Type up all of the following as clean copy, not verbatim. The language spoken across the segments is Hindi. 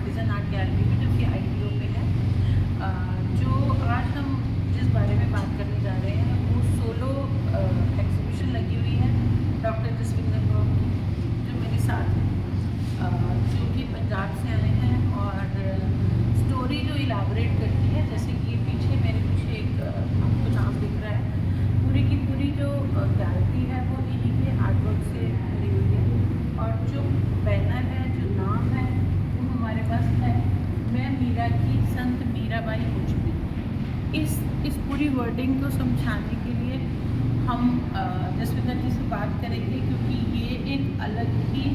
आर्टिजन आर्ट गैलरी में, जो कि ITO पे है। जो आज हम जिस बारे में बात करने जा रहे हैं वो सोलो एग्जीबिशन लगी हुई है डॉक्टर जसविंदर कौर की, जो मेरे साथ हैं, जो कि पंजाब से आए हैं। और स्टोरी जो इलाबरेट करती है, जैसे कि मेरे पीछे एक आपको नाम दिख रहा है, पूरी की पूरी जो गैलरी है वो इन्हीं के आर्टवर्क से भरी हुई है। और जो बैनर है, जो नाम है, वो हमारे पास है, मैं मीरा की संत मीराबाई हो चुकी। इस पूरी वर्डिंग को समझाने के लिए हम जसविंदर जी से बात करेंगे, क्योंकि ये एक अलग ही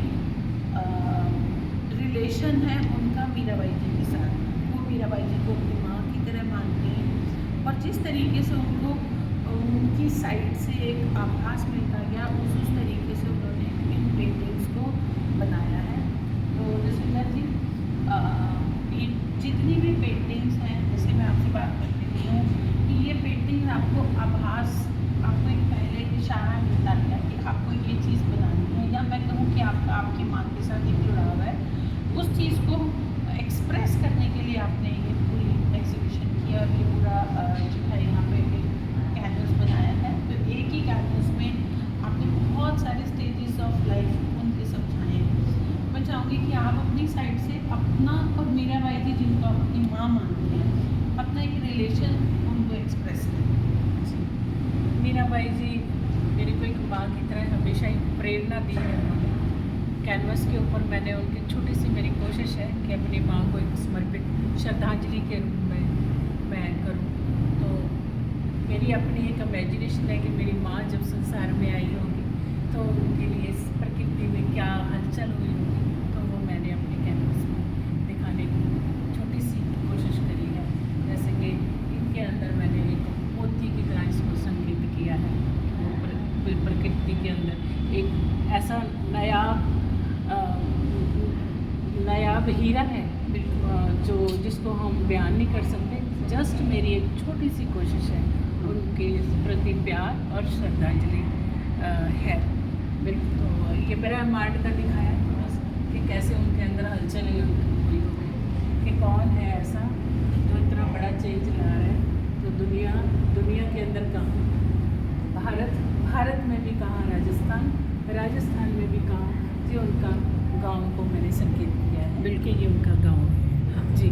रिलेशन है उनका मीराबाई जी के साथ। वो मीराबाई जी को अपनी माँ की तरह मानती हैं, और जिस तरीके से उनको उनकी साइड से एक आभास मिलता गया, उस तरीके से उन्होंने इन पेंटिंग्स को बनाया है। तो जसविंदर जी, ये जितनी भी पेंटिंग्स हैं, जैसे मैं आपसे बात करती हूँ कि ये पेंटिंग्स आपको आभास, आपको एक पहले इशारा मिलता गया कि आपको ये चीज़ बनानी है, या मैं कहूँ कि आपकी माँ के साथ एक जुड़ाव है, उस चीज़ को एक्सप्रेस करने के लिए आपने ये पूरी एग्जीबिशन किया। ये पूरा जो है यहाँ पे कैनवस बनाया है। तो एक ही कैनवस में आपने बहुत सारे स्टेजेस ऑफ लाइफ उनके समझाए हैं। मैं चाहूँगी कि आप अपनी साइड से अपना और मीराबाई जी, जिनको आप अपनी माँ मानते हैं, अपना एक रिलेशन उनको एक्सप्रेस करें। मीराबाई जी मेरे को एक माँ की तरह हमेशा ही प्रेरणा दी है उन्होंने। कैनवस के ऊपर मैंने उनकी छोटी सी मेरी कोशिश है कि अपनी माँ को एक समर्पित श्रद्धांजलि के रूप में मैं करूँ। तो मेरी अपनी एक इमेजिनेशन है कि मेरी माँ जब संसार में आई होगी तो उनके लिए इस प्रकृति में क्या हलचल हुई होगी, तो वो मैंने अपने कैनवस में दिखाने की छोटी सी कोशिश करी है। जैसे कि इनके अंदर मैंने एक मोती की तरह इसको संकेत किया है। वो प्रकृति के अंदर एक ऐसा नायाब हीरा है जो जिसको हम बयान नहीं कर सकते। जस्ट मेरी एक छोटी सी कोशिश है उनके प्रति प्यार और श्रद्धांजलि है। बिल्कुल। तो ये मेरा मार्ट का दिखाया बस कि कैसे उनके अंदर हलचल हुई होगी कि कौन है ऐसा जो इतना बड़ा चेंज ला रहा है। तो दुनिया के अंदर कहाँ, भारत में भी कहाँ, राजस्थान में भी कहाँ, ये उनका गांव को मैंने संकेत किया है। बिल्कुल, ये उनका गांव है। हाँ जी।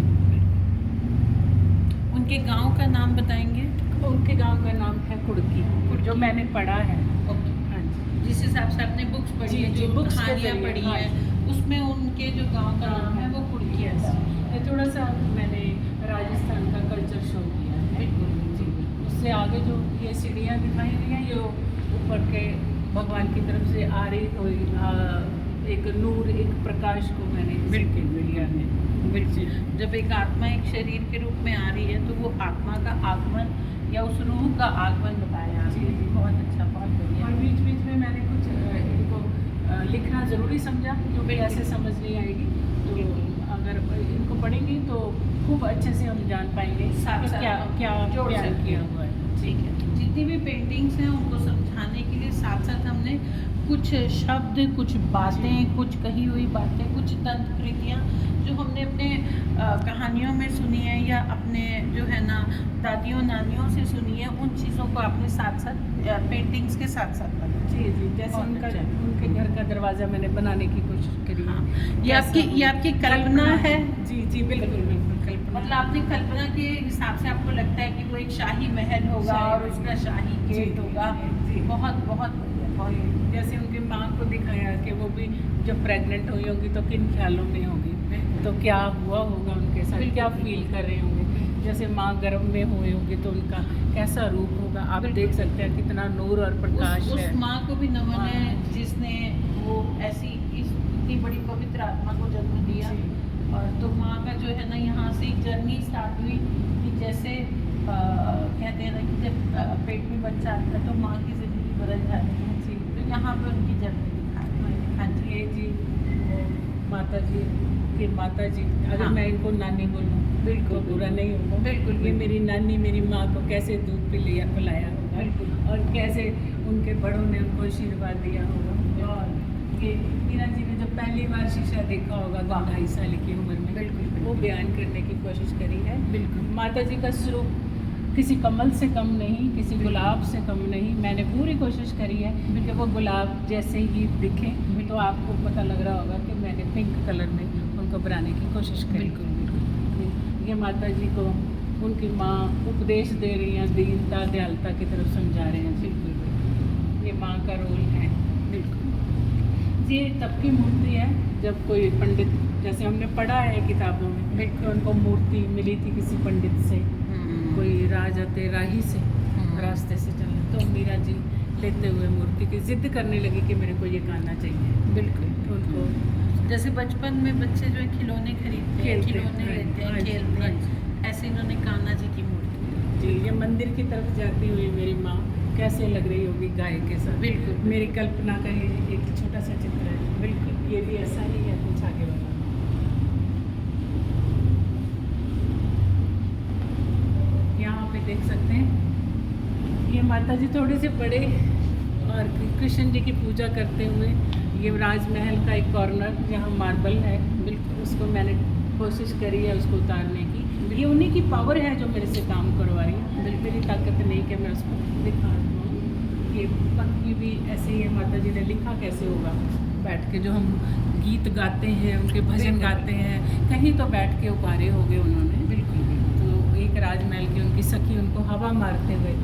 उनके गांव का नाम बताएंगे? उनके गांव का नाम है कुड़की, जो मैंने पढ़ा है। ओके। हाँ जी। जिस हिसाब से आपने बुक्स पढ़ी है, जो कहानियाँ पढ़ी हैं, उसमें उनके जो गांव का नाम है वो कुड़की है। ये थोड़ा सा मैंने राजस्थान का कल्चर शो किया है। बिल्कुल जी। उससे आगे जो ये सीढ़ियाँ दिखाई गई हैं, ये ऊपर के भगवान की तरफ से आ रही हुई एक नूर, एक प्रकाश को मैंने बिल्कुल लिया है। बिल्कुल। जब एक आत्मा एक शरीर के रूप में आ रही है, तो वो आत्मा का आगमन या उस रूह का आगमन बताया आपने। बहुत अच्छा, बहुत बढ़िया। और बीच में मैंने कुछ इनको लिखना ज़रूरी समझा, क्योंकि ऐसे समझ नहीं आएगी। तो अगर इनको पढ़ेंगी तो खूब अच्छे से हम जान पाएंगे क्या किया हुआ है। ठीक है। जितनी भी पेंटिंग्स हैं उनको समझाने के लिए साथ साथ हमने कुछ शब्द, कुछ बातें, कुछ कही हुई बातें, कुछ दंतकृतियाँ जो हमने अपने कहानियों में सुनी है, या अपने जो है ना दादियों नानियों से सुनी है, उन चीज़ों को आपने साथ साथ पेंटिंग्स के साथ साथ बनाया। जी। जैसे उनके घर का दरवाज़ा मैंने बनाने की कोशिश करी। हाँ। ये आपकी कल्पना है? जी बिल्कुल कल्पना। मतलब आपने कल्पना के हिसाब से आपको लगता है कि वो एक शाही महल होगा और उसका शाही गेट होगा। बहुत बहुत बढ़िया। जैसे उनकी माँ को दिखाया कि वो भी जब प्रेग्नेंट हुई होगी तो किन ख्यालों में होगी, तो क्या हुआ होगा उनके साथ, क्या फील कर रहे होंगे। जैसे माँ गर्भ में हुई होगी तो उनका कैसा रूप होगा। आप देख सकते हैं कितना नूर और प्रकाश है। उस माँ को भी नमन है जिसने वो ऐसी इतनी बड़ी पवित्र आत्मा को जन्म दिया। और तो माँ का जो है ना, यहाँ से एक जर्नी स्टार्ट हुई कि जैसे कहते हैं ना कि जब पेट में बच्चा आता है तो माँ की ज़िंदगी बदल जाती है। जी। तो यहाँ पर उनकी जर्नी दिखा रहे हैं। हाँ जी। ये जी माता जी अगर मैं इनको नानी बोलूँ बिल्कुल बुरा नहीं होगा। बिल्कुल। ये मेरी नानी मेरी माँ को कैसे दूध पिलाया होगा। बिल्कुल। और कैसे उनके बड़ों ने उनको आशीर्वाद दिया होगा। और ये मीरा जी ने जब पहले पहली बार शीशा देखा होगा 2-2.5 साल की उम्र में, बिल्कुल, वो बयान करने की कोशिश करी है। बिल्कुल। माता जी का स्वरूप किसी कमल से कम नहीं, किसी गुलाब से कम नहीं। मैंने पूरी कोशिश करी है कि वो गुलाब जैसे ही दिखे तो आपको पता लग रहा होगा कि मैंने पिंक कलर में उनको बनाने की कोशिश करी। बिल्कुल। ये माता जी को उनकी माँ उपदेश दे रही हैं, दीनता दयालुता की तरफ समझा रहे हैं। बिल्कुल, ये माँ का रोल है। बिल्कुल। ये तब की मूर्ति है जब कोई पंडित, जैसे हमने पढ़ा है किताबों में, बिल्कुल। उनको मूर्ति मिली थी किसी पंडित से, कोई राजा तेराही से रास्ते से चल रहे, तो मीरा जी लेते हुए मूर्ति की जिद करने लगी कि मेरे को ये गाना चाहिए। बिल्कुल। उनको जैसे बचपन में बच्चे जो है खिलौने खरीदते हैं, खेलते खिलौने हैं, लेते हैं, हाँ जी, खेलते हाँ हैं, ऐसे इन्होंने कान्हा जी की मूर्ति ली। जी, ये मंदिर की तरफ जाती हुई मेरी माँ कैसे लग रही होगी गाय के साथ। बिल्कुल। मेरी कल्पना का ये एक छोटा सा चित्र है। बिल्कुल। ये भी ऐसा ही है, कुछ आगे वाला। यहाँ पे देख सकते हैं ये माता जी थोड़े से बड़े और कृष्ण जी की पूजा करते हुए। ये राजमहल का एक कॉर्नर जहाँ मार्बल है, बिल्कुल उसको मैंने कोशिश करी है उसको उतारने की। ये उन्हीं की पावर है जो मेरे से काम करवा रही है, मेरी ताकत नहीं कि मैं उसको दिखा दूँ। ये पक्की भी ऐसे ही है, माता जी ने लिखा कैसे होगा बैठ के, जो हम गीत गाते हैं उनके भजन गाते हैं, कहीं तो बैठ के उकारे हो गए उन्होंने। बिल्कुल। तो एक राजमहल की उनकी सखी उनको हवा मारते हुए,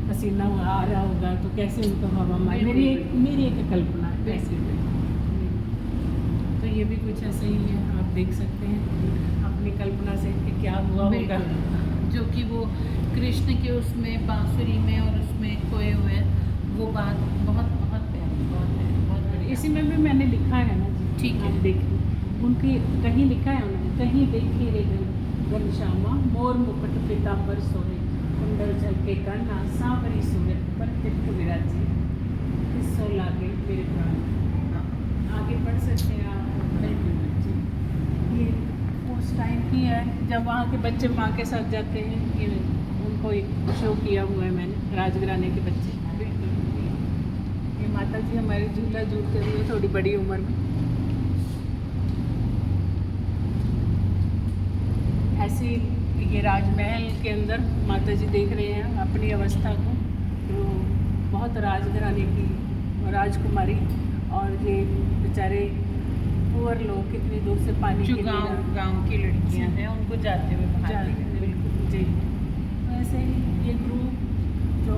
पसीना आ रहा होगा तो कैसे उनको हवा मार, मेरी एक कल्पना है ऐसी। तो ये भी कुछ ऐसे ही है, आप देख सकते हैं अपनी कल्पना से कि क्या हुआ होगा। जो कि वो कृष्ण के उसमें बांसुरी में और उसमें खोए हुए हैं, वो बात बहुत बहुत प्यारी, बहुत बढ़िया। इसी में भी मैंने लिखा है ना जी, ठीक है। आप देखिए उनकी कहीं लिखा है उन्होंने, कहीं देखी रे घनश्यामा मोर मुकुट पीतांबर सोहे, कुंडल झलके कान्हा सांवरी सूरत पर चित्त विराजे, किस्सो लागे मेरे प्राण। आगे बढ़ सकते हैं आप। जी, ये उस टाइम की है जब वहाँ के बच्चे माँ के साथ जाते हैं। ये उनको एक शो किया हुआ है मैंने, राजघराने के बच्चे। ये माता जी हमारे झूला झूलते हुए थोड़ी बड़ी उम्र में। ऐसे ये राजमहल के अंदर माता जी देख रहे हैं अपनी अवस्था को, तो बहुत राजघराने की राजकुमारी, और ये बेचारे पुअर लोग कितनी दूर से पानी जो के लिए गाँव की लड़कियाँ जी। हैं उनको जाते हुए बाहर दिख रहे हैं। बिल्कुल जी। वैसे ही ये ग्रुप जो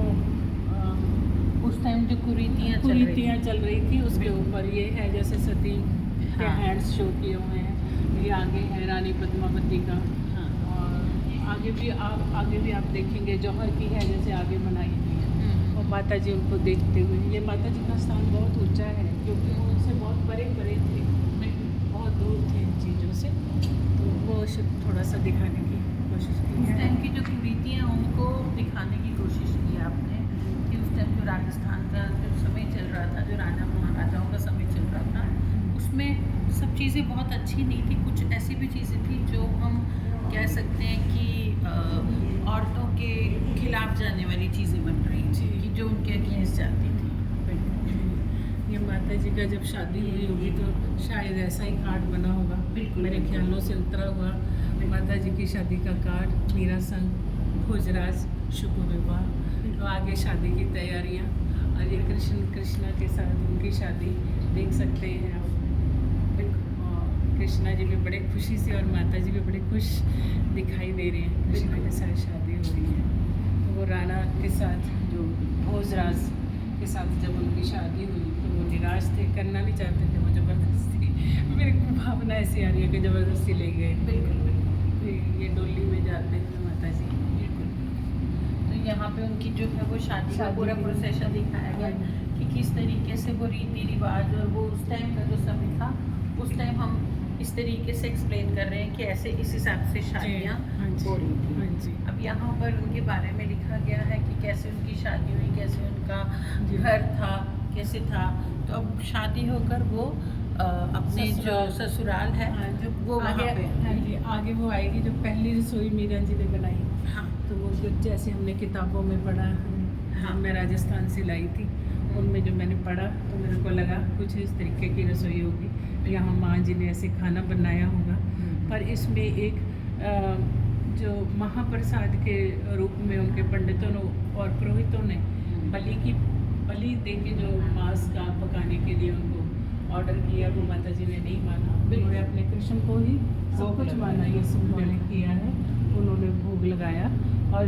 उस टाइम जो कुरीतियाँ चल रही थी उसके ऊपर ये है, जैसे सती के हाँ। हैंड्स शो किए हुए हैं। ये आगे है रानी पद्मावती का, हाँ। और आगे भी आप देखेंगे जौहर की है जैसे आगे बनाई हुई है, और माता जी उनको देखते हुए। ये माता जी का स्थान बहुत ऊंचा है क्योंकि वो उनसे बहुत परे परे थे, बहुत दूर थे इन चीज़ों से, तो वो थोड़ा सा दिखाने की कोशिश की उस है। टाइम की जो कुरीतियाँ उनको दिखाने की कोशिश की आपने, कि उस टाइम जो राजस्थान का जो समय चल रहा था, जो राजा महाराजाओं का समय चल रहा था, उसमें सब चीज़ें बहुत अच्छी नहीं थी। कुछ ऐसी भी चीज़ें थी जो हम कह सकते हैं कि औरतों के खिलाफ जाने वाली चीज़ें बन रही थी, कि जो उनके अगेंस्ट जाती थी। ये माता जी का जब शादी हुई होगी तो शायद ऐसा ही कार्ड बना होगा, बिल्कुल। मेरे ख्यालों से उतरा हुआ माता जी की शादी का कार्ड, मीरा संग भोजराज शुभ विवाह, तो आगे शादी की तैयारियाँ, और ये कृष्णा के साथ उनकी शादी देख सकते हैं आप। और कृष्णा जी भी बड़े खुशी से और माता जी भी बड़े खुश दिखाई दे रहे हैं। कृष्णा के साथ शादी हो रही है, तो वो राणा के साथ, जो भोजराज के साथ जब उनकी शादी हुई तो वो निराश थे, करना नहीं चाहते थे, वो ज़बरदस्ती, मेरे को भावना ऐसी आ रही है कि ज़बरदस्ती ले गए। बिल्कुल। ये डोली में जाते हैं माता जी। तो यहाँ पे उनकी जो है वो शादी का पूरा प्रोसेशन दिखाया गया कि किस तरीके से वो रीति रिवाज और वो उस टाइम का जो समय था, उस टाइम हम इस तरीके से एक्सप्लेन कर रहे हैं कि ऐसे इस हिसाब से शादियाँ हो रही थी। हाँ जी। अब यहाँ पर उनके बारे में लिखा गया है कि कैसे उनकी शादी हुई, कैसे उनका घर था, कैसे था। तो अब शादी होकर वो अपने जो ससुराल है, वो आगे, वहाँ पे हाँ जी, आगे वो आएगी जो पहली रसोई मीरा जी ने बनाई। हाँ। तो वो जो जैसे हमने किताबों में पढ़ा, हाँ, मैं राजस्थान से लाई थी, उनमें जो मैंने पढ़ा तो मेरे को लगा कुछ इस तरीके की रसोई होगी, यहाँ माँ जी ने ऐसे खाना बनाया होगा। पर इसमें एक जो महाप्रसाद के रूप में उनके पंडितों ने और पुरोहितों ने बलि दे के जो मांस का पकाने के लिए उनको ऑर्डर किया, वो माता जी ने नहीं माना। उन्होंने अपने कृष्ण को ही सब कुछ माना, ये सिंबॉलिक किया है। उन्होंने भोग लगाया और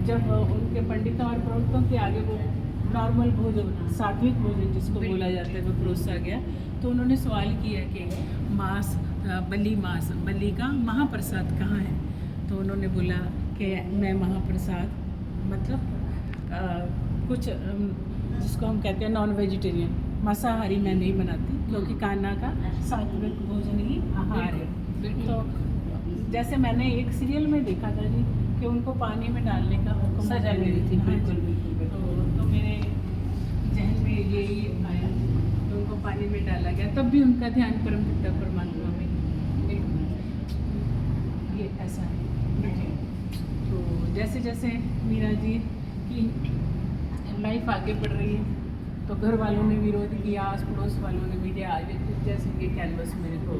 जब उनके पंडितों और पुरोहितों के आगे वो नॉर्मल भोजन, सात्विक भोजन जिसको बोला जाता है, वो परोसा गया, तो उन्होंने सवाल किया कि बलि का महाप्रसाद कहाँ है। तो उन्होंने बोला कि मैं महाप्रसाद मतलब कुछ जिसको हम कहते हैं नॉन वेजिटेरियन, मांसाहारी मैं नहीं बनाती, क्योंकि कान्हा का सात्विक भोजन ही आहार है। तो जैसे मैंने एक सीरियल में देखा था जी कि उनको पानी में डालने का हुक्म सजा मिली थी। हाँ जी। तो मेरे जहन में यही आया कि उनको पानी में डाला गया, तब भी उनका ध्यान परम पिता परमात्मा में। ये ऐसा है। तो जैसे जैसे मीरा जी की लाइफ आगे बढ़ रही है, तो घर वालों ने विरोध किया, आस पड़ोस वालों ने, मीडिया आगे, जैसे ये कैनवस मेरे को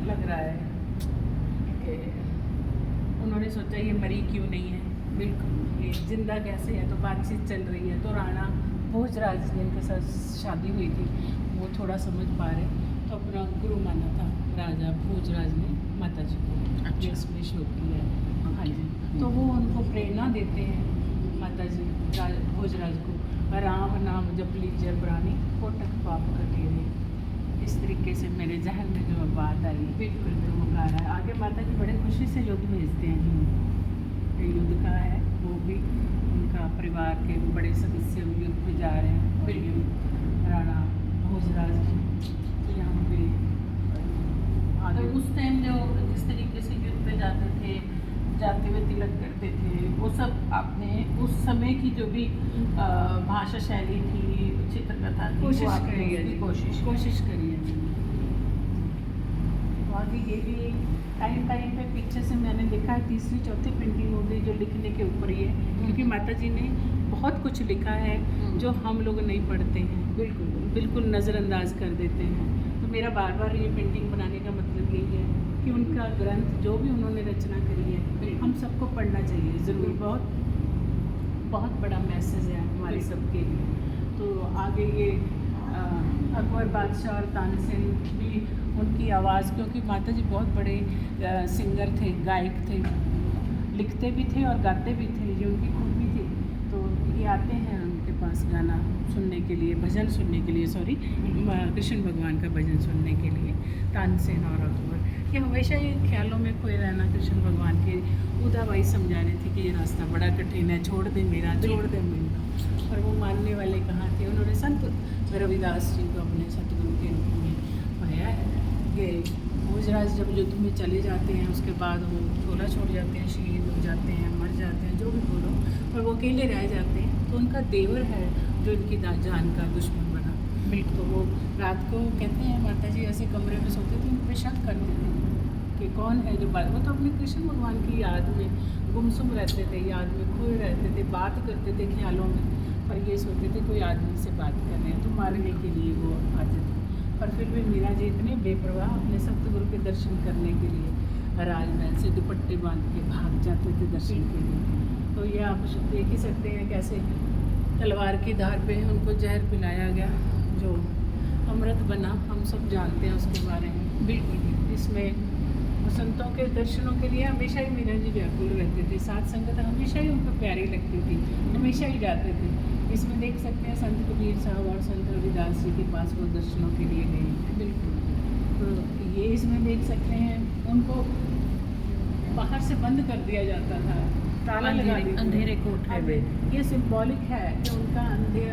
लग रहा है कि उन्होंने सोचा ये मरी क्यों नहीं है, बिल्कुल ये जिंदा कैसे है। तो बातचीत चल रही है, तो राणा भोजराज जिनके साथ शादी हुई थी वो थोड़ा समझ पा रहे, तो अपना गुरु माना था राजा भोजराज ने माता जी को। अच्छा। इसमें शो किया है। हाँ जी। तो वो उनको प्रेरणा देते हैं माता जी भोजराज को, राम नाम जप लीजिए प्राणी कोटक पाप कटेरे। इस तरीके से मेरे जहन में जो बात आई, बिल्कुल जो वो गा रहा है। आगे माता जी बड़े खुशी से युद्ध भेजते हैं जी, युद्ध का है वो भी, उनका परिवार के बड़े सदस्य युद्ध पे जा रहे हैं, बिल्कुल राणा भोजराज जी। तो यहाँ पे तो उस टाइम जो जिस तरीके से युद्ध पे जाते थे, जाते हुए तिलक करते थे, वो सब आपने उस समय की जो भी भाषा शैली थी, चित्रकथा थी, कोशिश करी है जी, कोशिश करी है। तो आगे ये भी टाइम पे पीछे से मैंने देखा है, तीसरी चौथी पेंटिंग हो गई जो लिखने के ऊपर ही है, क्योंकि माता जी ने बहुत कुछ लिखा है जो हम लोग नहीं पढ़ते हैं, बिल्कुल नज़रअंदाज कर देते हैं। तो मेरा बार बार ये पेंटिंग बनाने का मतलब यही है कि उनका ग्रंथ जो भी उन्होंने रचना करी है हम सबको पढ़ना चाहिए ज़रूर। बहुत बड़ा मैसेज है हमारे सबके लिए। तो आगे ये अकबर बादशाह और तानसेन भी उनकी आवाज़, क्योंकि माता जी बहुत बड़े सिंगर थे, गायक थे, लिखते भी थे और गाते भी थे, ये उनकी खूबी थी। तो ये आते हैं उनके पास गाना सुनने के लिए, भजन सुनने के लिए, सॉरी कृष्ण भगवान का भजन सुनने के लिए, तानसेन और अकबर। ये हमेशा ये ख्यालों में खोए रहना कृष्ण भगवान के। उदाबाई समझा रही थी कि ये रास्ता बड़ा कठिन है, छोड़ दे मेरा। और वो मानने वाले कहाँ थे। उन्होंने संत रविदास जी को अपने सतगुरु के रूप में पाया है। ये भोजराज जब युद्ध में चले जाते हैं, उसके बाद वो झोला छोड़ जाते हैं, शहीद हो जाते हैं, मर जाते हैं, जो भी बोलो, और वो अकेले रह जाते हैं। तो उनका देवर है जो इनकी जान का दुश्मन बना। बिल्कुल। तो वो रात को कहते हैं माता जी ऐसे कमरे में सोते थे, उन पर शक करते थे कि कौन है जो बात। वो तो अपने कृष्ण भगवान की याद में गुमसुम रहते थे, याद में खोए रहते थे, बात करते थे ख्यालों में, पर ये सोचते थे कोई आदमी से बात कर रहे हैं, तो मारने के लिए वो आते थे। पर फिर भी मीरा जी इतने बेपरवाह अपने सतगुरु के दर्शन करने के लिए राजमहल से दुपट्टे बांध के भाग जाते थे दर्शन के लिए। तो ये आप देख ही सकते हैं कैसे तलवार की धार पे उनको जहर पिलाया गया, जो अमृत बना। हम सब जानते हैं उसके बारे में। बिल्कुल। इसमें संतों के दर्शनों के लिए हमेशा ही मीरा जी व्याकुल रहते थे। साथ संगत हमेशा ही उनको प्यारी लगती थी, हमेशा ही जाते थे। इसमें देख सकते हैं संत कबीर साहब और संत रविदास जी के पास वो दर्शनों के लिए गए। बिल्कुल। तो ये इसमें देख सकते हैं उनको बाहर से बंद कर दिया जाता था, ताला लगा दिया, अंधेरे कोठरे में। ये सिंबॉलिक है कि उनका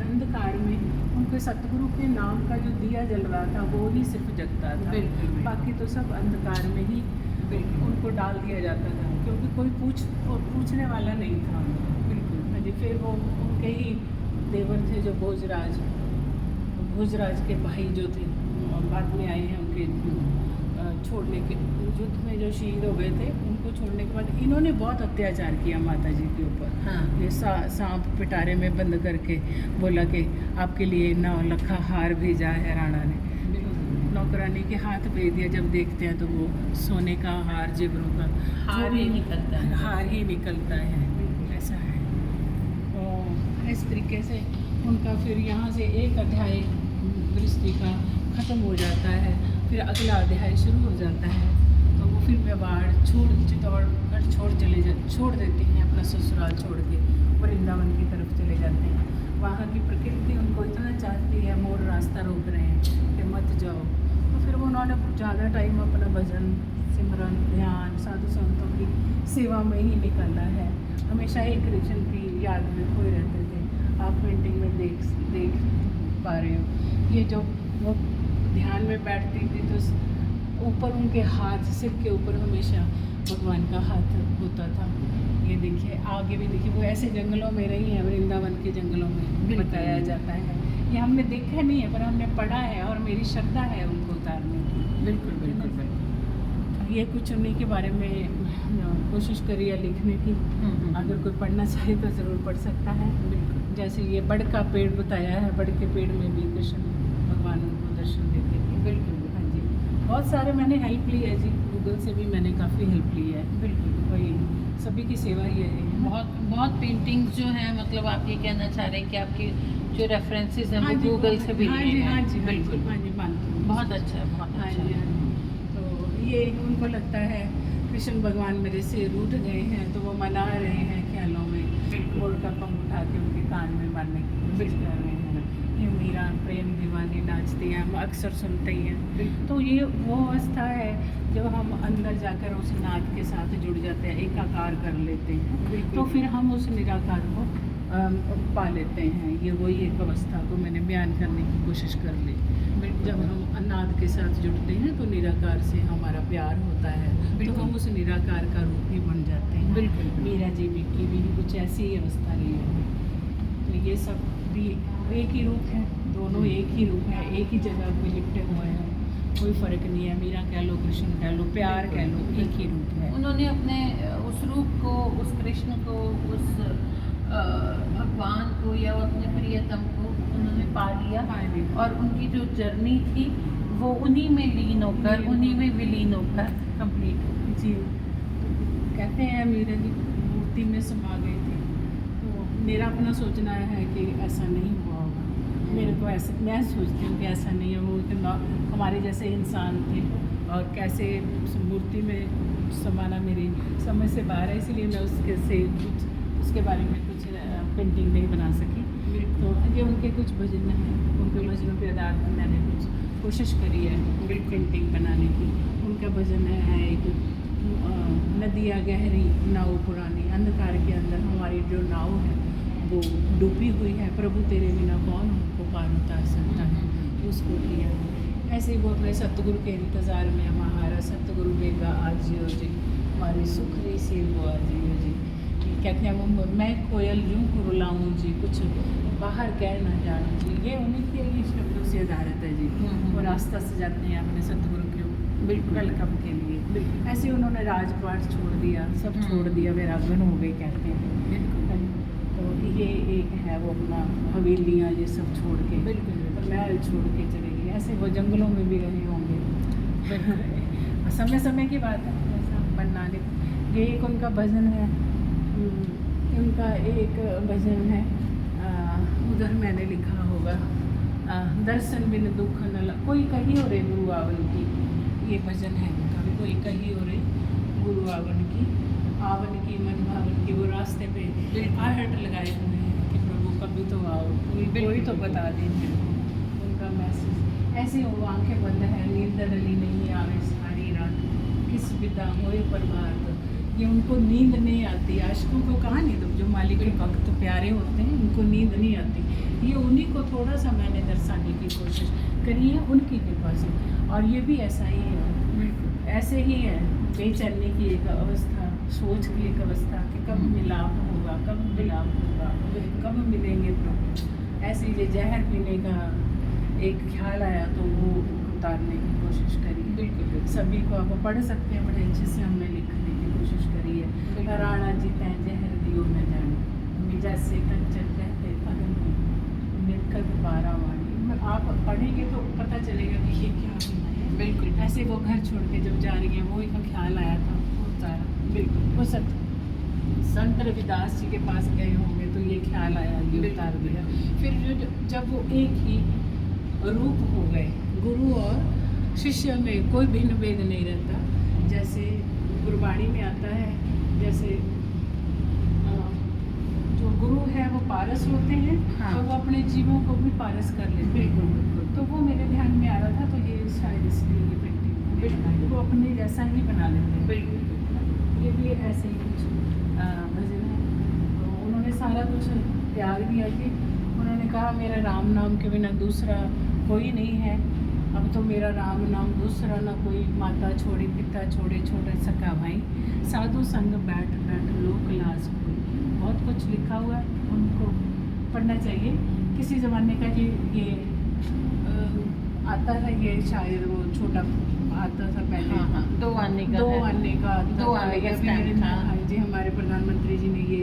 अंधकार में उनके सतगुरु के नाम का जो दिया जल रहा था वो ही सिर्फ जगता था। बिल्कुल। बाकी तो सब अंधकार में ही उनको डाल दिया जाता था, क्योंकि कोई पूछने वाला नहीं था। बिल्कुल। फिर वो उनके ही देवर थे जो भोजराज के भाई जो थे, और बाद में आए हैं उनके छोड़ने के युद्ध में जो शहीद हो गए थे उनको छोड़ने के बाद इन्होंने बहुत अत्याचार किया माता जी के ऊपर। हाँ। ये सांप पिटारे में बंद करके बोला कि आपके लिए 9 लखा हार भेजा है राणा ने। नौकरानी के हाथ भेज दिया, जब देखते हैं तो वो सोने का हार, जेवरों का हार ही निकलता है। हार ही निकलता है, ऐसा है। तो इस तरीके से उनका फिर यहाँ से एक अध्याय गृहस्थी का ख़त्म हो जाता है, फिर अगला अध्याय शुरू हो जाता है। तो वो फिर मेवाड़ चित्तौड़गढ़ छोड़ देती हैं, अपना ससुराल छोड़ के वृंदावन की तरफ चले जाते हैं। वहाँ की प्रकृति उनको इतना चाहती है, मोर रास्ता रोक रहे हैं कि मत जाओ। तो फिर उन्होंने ज़्यादा टाइम अपना भजन, सिमरन, ध्यान, साधु संतों की सेवा में ही निकाला है। हमेशा ही कृष्ण की याद में खोए रहते थे। आप पेंटिंग में देख पा रहे हो, ये जो वो ध्यान में बैठती थी तो ऊपर उनके हाथ, सिर के ऊपर हमेशा भगवान का हाथ होता था। ये देखिए, आगे भी देखिए, वो ऐसे जंगलों में रही हैं, वृंदावन के जंगलों में बताया जाता है। ये हमने देखा नहीं है पर हमने पढ़ा है और मेरी श्रद्धा है उनको उतारने की। बिल्कुल बिल्कुल बिल्कुल। ये कुछ उन्हीं के बारे में कोशिश करी है लिखने की। अगर कोई पढ़ना चाहे तो ज़रूर पढ़ सकता है। बिल्कुल। जैसे ये बड़ का पेड़ बताया है, बड़ के पेड़ में भी कृष्ण भगवान उनको दर्शन देते थे। बिल्कुल। हाँ जी, बहुत सारे मैंने हेल्प ली है जी, गूगल से भी मैंने काफ़ी हेल्प ली है। बिल्कुल। वही सभी की सेवा ही है। बहुत पेंटिंग्स जो है, मतलब आप ये कहना चाह रहे हैं कि आपकी जो रेफरेंसेस हैं हाँ वो जी, गूगल से भी हाँ लिए जी, हैं। हाँ जी, बिल्कुल। हाँ जी, मानती हूँ। बहुत अच्छा है, बहुत हाँ अच्छा जी, है। हाँ जी। तो ये उनको लगता है कृष्ण भगवान मेरे से रूठ गए हैं, तो वो मना रहे हैं ख्यालों में, बिल्कुल। मोर का पंख उठा के उनके कान में मारने की कोशिश कर रहे हैं। ये मीरा प्रेम दीवानी नाचती हैं, हम अक्सर सुनते ही हैं। तो ये वो अवस्था है जब हम अंदर जाकर उस नाद के साथ जुड़ जाते हैं, एकाकार कर लेते हैं, तो फिर हम उस निराकार को पा लेते हैं। ये वही एक अवस्था को मैंने बयान करने की कोशिश कर ली। जब हम अनाद के साथ जुड़ते हैं तो निराकार से हमारा प्यार होता है, तो हम उस निराकार का रूप ही बन जाते हैं। बिल्कुल। मीरा जी की भी कुछ ऐसी ही अवस्था ली है। तो ये सब भी एक ही रूप है, दोनों एक ही रूप है, एक ही जगह पे लिपटे हुए हैं, कोई फ़र्क नहीं है। मीरा कह लो, कृष्ण कह लो, प्यार कह लो, एक ही रूप है। उन्होंने अपने उस रूप को, उस कृष्ण को, उस भगवान को या अपने प्रियतम को उन्होंने पा लिया, और उनकी जो जर्नी थी वो उन्हीं में लीन होकर, उन्हीं में विलीन होकर कंप्लीट हो। जी, कहते हैं मीरा जी मूर्ति में समा गई थी। तो मेरा अपना सोचना है कि ऐसा नहीं हुआ होगा। मेरे को ऐसा, मैं सोचती हूँ कि ऐसा नहीं है। वो हमारे जैसे इंसान थे और कैसे उस मूर्ति में समाना मेरी समझ से बाहर है, इसलिए मैं उसके बारे में कुछ पेंटिंग नहीं बना सकी। तो ये उनके कुछ भजन हैं, उनके भजनों के आधार पर मैंने कुछ कोशिश करी है पेंटिंग बनाने की। उनका भजन है एक, नदियाँ गहरी नाव पुरानी, अंधकार के अंदर हमारी जो नाव है वो डूबी हुई है, प्रभु तेरे बिना कौन हमको पार उतार सकता है, उसको किया। ऐसे ही वो अपने सतगुरु के इंतज़ार में, हमारा सतगुरु बेगा आजियो जी, हमारी सुखरी सी वो आजियो जी। कहते हैं वो, मैं कोयल यूँ कुरुलाऊँ जी, कुछ बाहर कह ना जानूँ जी। ये उन्हीं के ही शब्दों से आधारित है जी। वो रास्ता से जाते हैं अपने सतगुरु के वेलकम के लिए। ऐसे उन्होंने राजपाट छोड़ दिया, सब छोड़ दिया, वैरागन हो गए कहते हैं। तो ये एक है वो अपना हवेलियाँ ये सब छोड़ के, महल छोड़ के चले गए। ऐसे वो जंगलों में भी रहे होंगे। समय समय की बात है, ऐसा बनना नहीं। ये एक उनका भजन है, उनका एक भजन है, उधर मैंने लिखा होगा, दर्शन बिन दुख न कोई कही हो रे गुरु आवन की। ये भजन है उनका, कोई कही हो रे गुरु आवन की मन भावन की। वो रास्ते पे आहट लगाए हुए हैं कि प्रभु कभी तो आओ, कोई तो बता दें उनका मैसेज। ऐसे वो आंखें बंद है, नींद डली नहीं आवे सारी रात, किस विदा होए प्रभात। ये उनको नींद नहीं आती। आशिकों को कहाँ नींद, जो मालिक के भक्त प्यारे होते हैं उनको नींद नहीं आती। ये उन्हीं को थोड़ा सा मैंने दर्शाने की कोशिश करी है उनकी कृपा से। और ये भी ऐसा ही है, ऐसे ही है, बेचैनी की एक अवस्था, सोच की एक अवस्था कि कब मिलाप होगा, कब मिलाप होगा, कब मिलेंगे प्रभु। ऐसे ये जहर पीने का एक ख्याल आया तो वो उतारने की कोशिश करी है। बिल्कुल सभी को आप पढ़ सकते हैं, बड़े अच्छे से हमने लिखने की कोशिश करी है। बिल्कुल। राणा जी तैं जहर दियो मैं जाने, जैसे कंचन कहते अगन में निर्कल बारा वाणी। आप पढ़ेंगे तो पता चलेगा कि ये क्या होना है। बिल्कुल ऐसे वो घर छोड़ के जब जा रही हैं, वो एक ख्याल आया था वो उतारा। बिल्कुल वो संत रविदास जी के पास गए होंगे तो ये ख्याल आया, ये बिल्कुल। उतार दिया। फिर जब वो एक ही रूप हो गए, गुरु और शिष्य में कोई भिन्न भेद नहीं रहता। जैसे गुरबाणी में आता है, जैसे जो गुरु है वो पारस होते हैं, हाँ। तो वो अपने जीवों को भी पारस कर लेते हैं। बिल्कुल बिल्कुल। तो वो मेरे ध्यान में आ रहा था, तो ये शायद इसलिए ये पेंटिंग बिल्कुल। वो अपने जैसा ही बना लेते हैं। बिल्कुल ये भी ऐसे ही कुछ भजन है। तो उन्होंने सारा कुछ त्याग दिया कि उन्होंने कहा मेरा राम नाम के बिना दूसरा कोई नहीं है। अब तो मेरा राम नाम दूसरा ना कोई, माता छोड़ी पिता छोड़े छोड़े सका भाई, साधु संग बैठ बैठ लोक लाज कोई। बहुत कुछ लिखा हुआ है, उनको पढ़ना चाहिए। किसी ज़माने का ये आता है, ये शायद वो छोटा आता था पहले। हाँ हाँ, 2 आने का दो है। आने का आता 2 था। आने का अभी स्टैम्प मेरे था। हाँ जी, हमारे प्रधानमंत्री जी ने ये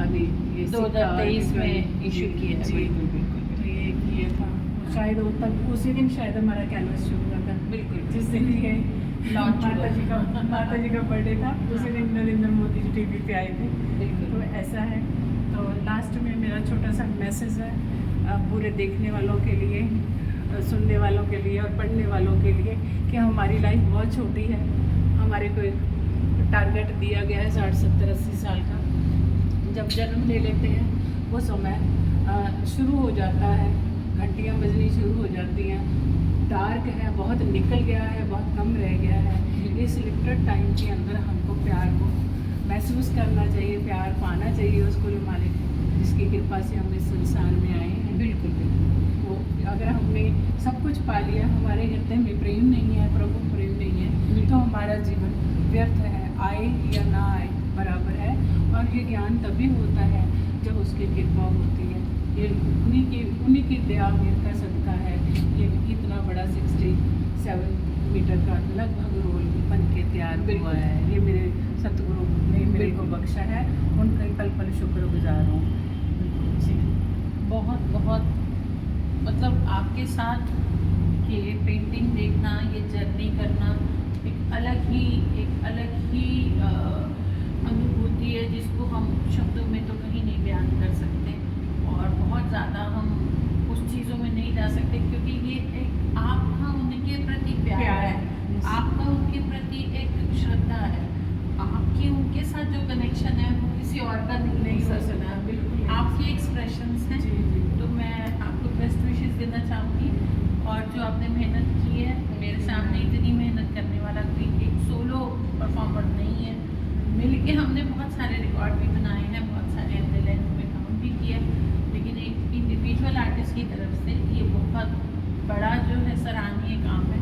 अभी ये 2023 सिक्का में इशू किया है। जी, बिल्कुल बिल्कुल तो ये किया था शायद वो तब उसी दिन शायद हमारा कैनवस शुरू हुआ था। बिल्कुल। जिस दिन ये Launch हुआ। माता जी का बर्थडे था, उसी दिन नरेंद्र मोदी जी टीवी पे आए थे। बिल्कुल। तो ऐसा है। तो लास्ट में मेरा छोटा सा मैसेज है पूरे देखने वालों के लिए, सुनने वालों के लिए और पढ़ने वालों के लिए, कि हमारी लाइफ बहुत छोटी है। हमारे को एक टारगेट दिया गया है 60 70 80 साल का। जब जन्म ले लेते हैं वो समय शुरू हो जाता है, घंटियाँ बजनी शुरू हो जाती हैं, डार्क है, बहुत निकल गया है, बहुत कम रह गया है। इस लिमिटेड टाइम के अंदर हमको प्यार को महसूस करना चाहिए, प्यार पाना चाहिए उसको, जो मालिक जिसकी कृपा से हम इस संसार में आए हैं। बिल्कुल बिल्कुल। वो अगर हमने सब कुछ पा लिया, हमारे हृदय में प्रेम नहीं है, प्रभु प्रेम नहीं है, तो हमारा जीवन व्यर्थ है। आए या ना आए बराबर है। और ये ज्ञान तभी होता है जब उसकी कृपा होती है। ये उन्हीं की दया का सदका है ये इतना बड़ा 67 मीटर का लगभग रोल बन के तैयार हुआ है। ये मेरे सतगुरु ने मेरे को बख्शा है, उनका पल पल शुक्रगुजार हूँ। जी। बहुत बहुत मतलब आपके साथ ये पेंटिंग देखना, ये जर्नी करना एक अलग ही अनुभूति है, जिसको हम शब्दों में तो कहीं नहीं बयान कर सकते। और बहुत ज़्यादा हम उस चीज़ों में नहीं जा सकते, क्योंकि ये एक आपका उनके प्रति प्यार है, आपका उनके प्रति एक श्रद्धा है, आपकी उनके साथ जो कनेक्शन है वो किसी और का नहीं हो सकता। बिल्कुल आपके एक्सप्रेशंस हैं। जी, जी। तो मैं आपको बेस्ट विशेस देना चाहूँगी। और जो आपने मेहनत की है, मेरे सामने इतनी मेहनत करने वाला कोई एक सोलो परफॉर्मर नहीं है। मिलके हमने बहुत सारे रिकॉर्ड भी बनाए हैं, बहुत सारे अपने लेंथ में काम भी किया, लेकिन एक इंडिविजुअल आर्टिस्ट की तरफ से ये बहुत बड़ा जो है सराहनीय काम है।